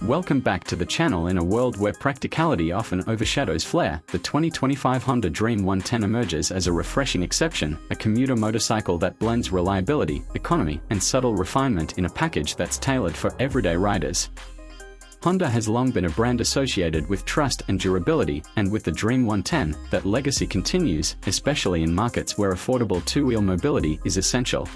Welcome back to the channel. In a world where practicality often overshadows flair, the 2025 Honda Dream 110 emerges as a refreshing exception, a commuter motorcycle that blends reliability, economy, and subtle refinement in a package that's tailored for everyday riders. Honda has long been a brand associated with trust and durability, and with the Dream 110, that legacy continues, especially in markets where affordable two-wheel mobility is essential.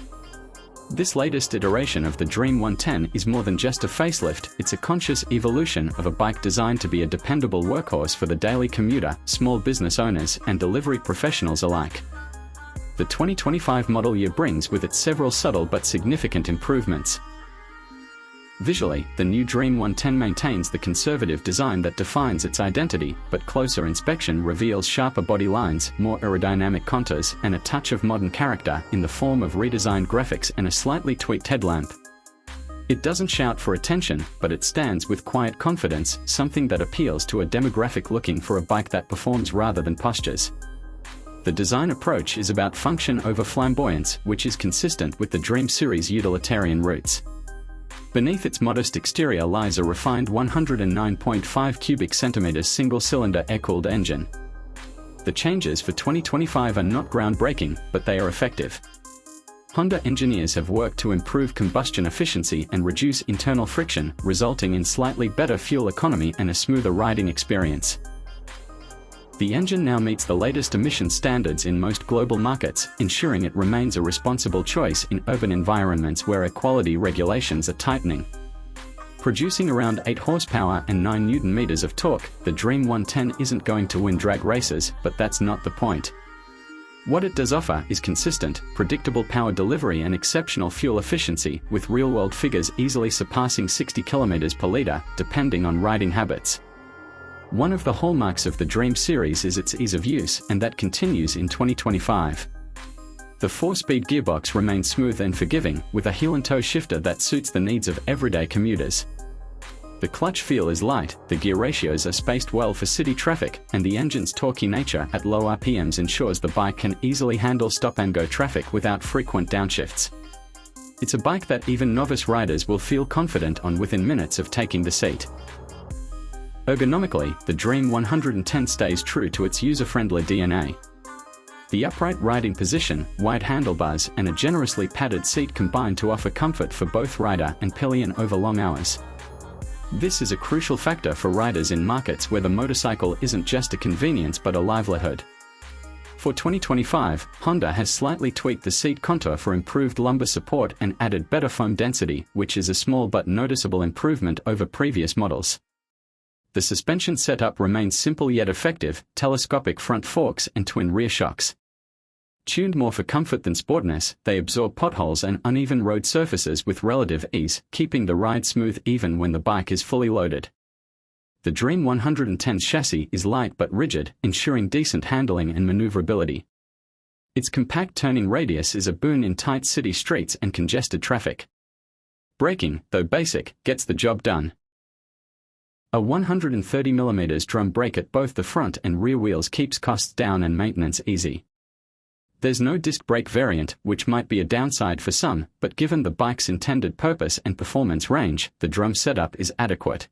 This latest iteration of the Dream 110 is more than just a facelift, it's a conscious evolution of a bike designed to be a dependable workhorse for the daily commuter, small business owners, and delivery professionals alike. The 2025 model year brings with it several subtle but significant improvements. Visually, the new Dream 110 maintains the conservative design that defines its identity, but closer inspection reveals sharper body lines, more aerodynamic contours, and a touch of modern character in the form of redesigned graphics and a slightly tweaked headlamp. It doesn't shout for attention, but it stands with quiet confidence, something that appeals to a demographic looking for a bike that performs rather than postures. The design approach is about function over flamboyance, which is consistent with the Dream series' utilitarian roots. Beneath its modest exterior lies a refined 109.5 cubic centimeters single-cylinder air-cooled engine. The changes for 2025 are not groundbreaking, but they are effective. Honda engineers have worked to improve combustion efficiency and reduce internal friction, resulting in slightly better fuel economy and a smoother riding experience. The engine now meets the latest emission standards in most global markets, ensuring it remains a responsible choice in urban environments where air quality regulations are tightening. Producing around 8 horsepower and 9 Nm of torque, the Dream 110 isn't going to win drag races, but that's not the point. What it does offer is consistent, predictable power delivery and exceptional fuel efficiency, with real-world figures easily surpassing 60 km per litre, depending on riding habits. One of the hallmarks of the Dream series is its ease of use, and that continues in 2025. The 4-speed gearbox remains smooth and forgiving, with a heel-and-toe shifter that suits the needs of everyday commuters. The clutch feel is light, the gear ratios are spaced well for city traffic, and the engine's torquey nature at low RPMs ensures the bike can easily handle stop-and-go traffic without frequent downshifts. It's a bike that even novice riders will feel confident on within minutes of taking the seat. Ergonomically, the Dream 110 stays true to its user-friendly DNA. The upright riding position, wide handlebars, and a generously padded seat combine to offer comfort for both rider and pillion over long hours. This is a crucial factor for riders in markets where the motorcycle isn't just a convenience but a livelihood. For 2025, Honda has slightly tweaked the seat contour for improved lumbar support and added better foam density, which is a small but noticeable improvement over previous models. The suspension setup remains simple yet effective, telescopic front forks and twin rear shocks. Tuned more for comfort than sportiness, they absorb potholes and uneven road surfaces with relative ease, keeping the ride smooth even when the bike is fully loaded. The Dream 110's chassis is light but rigid, ensuring decent handling and maneuverability. Its compact turning radius is a boon in tight city streets and congested traffic. Braking, though basic, gets the job done. A 130mm drum brake at both the front and rear wheels keeps costs down and maintenance easy. There's no disc brake variant, which might be a downside for some, but given the bike's intended purpose and performance range, the drum setup is adequate.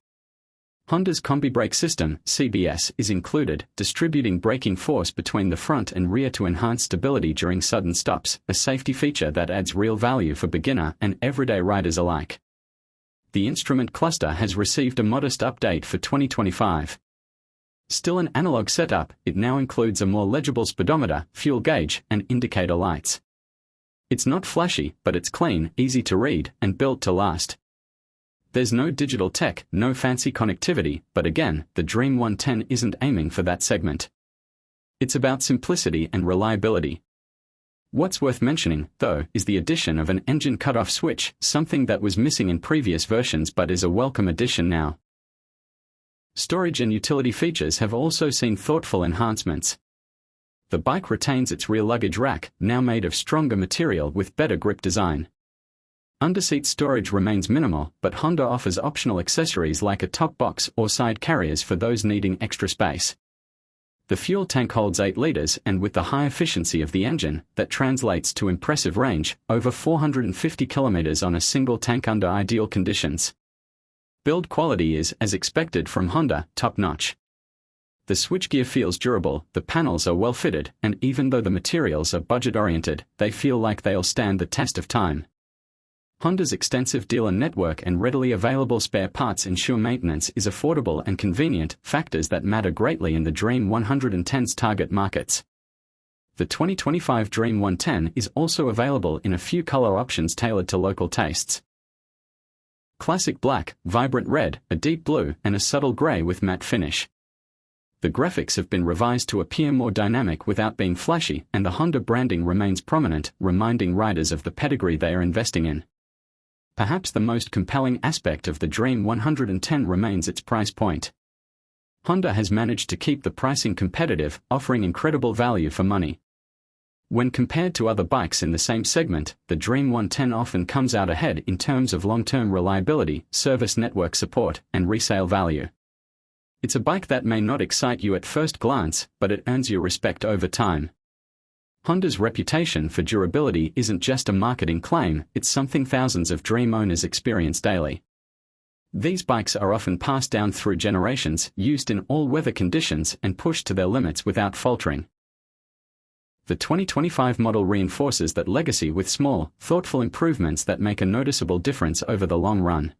Honda's Combi Brake System, CBS, is included, distributing braking force between the front and rear to enhance stability during sudden stops, a safety feature that adds real value for beginner and everyday riders alike. The instrument cluster has received a modest update for 2025. Still an analog setup, it now includes a more legible speedometer, fuel gauge, and indicator lights. It's not flashy, but it's clean, easy to read, and built to last. There's no digital tech, no fancy connectivity, but again, the Dream 110 isn't aiming for that segment. It's about simplicity and reliability. What's worth mentioning, though, is the addition of an engine cutoff switch, something that was missing in previous versions but is a welcome addition now. Storage and utility features have also seen thoughtful enhancements. The bike retains its rear luggage rack, now made of stronger material with better grip design. Underseat storage remains minimal, but Honda offers optional accessories like a top box or side carriers for those needing extra space. The fuel tank holds 8 liters, and with the high efficiency of the engine, that translates to impressive range, over 450 kilometers on a single tank under ideal conditions. Build quality is, as expected from Honda, top-notch. The switchgear feels durable, the panels are well-fitted, and even though the materials are budget-oriented, they feel like they'll stand the test of time. Honda's extensive dealer network and readily available spare parts ensure maintenance is affordable and convenient, factors that matter greatly in the Dream 110's target markets. The 2025 Dream 110 is also available in a few color options tailored to local tastes. Classic black, vibrant red, a deep blue, and a subtle gray with matte finish. The graphics have been revised to appear more dynamic without being flashy, and the Honda branding remains prominent, reminding riders of the pedigree they are investing in. Perhaps the most compelling aspect of the Dream 110 remains its price point. Honda has managed to keep the pricing competitive, offering incredible value for money. When compared to other bikes in the same segment, the Dream 110 often comes out ahead in terms of long-term reliability, service network support, and resale value. It's a bike that may not excite you at first glance, but it earns your respect over time. Honda's reputation for durability isn't just a marketing claim, it's something thousands of Dream owners experience daily. These bikes are often passed down through generations, used in all weather conditions, and pushed to their limits without faltering. The 2025 model reinforces that legacy with small, thoughtful improvements that make a noticeable difference over the long run.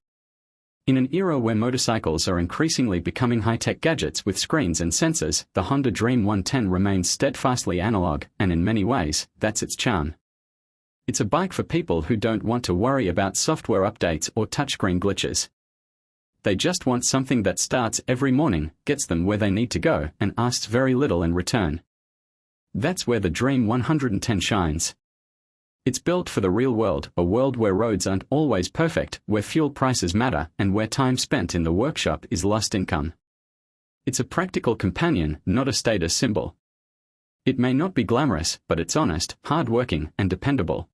In an era where motorcycles are increasingly becoming high-tech gadgets with screens and sensors, the Honda Dream 110 remains steadfastly analog, and in many ways, that's its charm. It's a bike for people who don't want to worry about software updates or touchscreen glitches. They just want something that starts every morning, gets them where they need to go, and asks very little in return. That's where the Dream 110 shines. It's built for the real world, a world where roads aren't always perfect, where fuel prices matter, and where time spent in the workshop is lost income. It's a practical companion, not a status symbol. It may not be glamorous, but it's honest, hard-working, and dependable.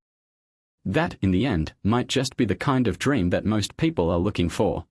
That, in the end, might just be the kind of dream that most people are looking for.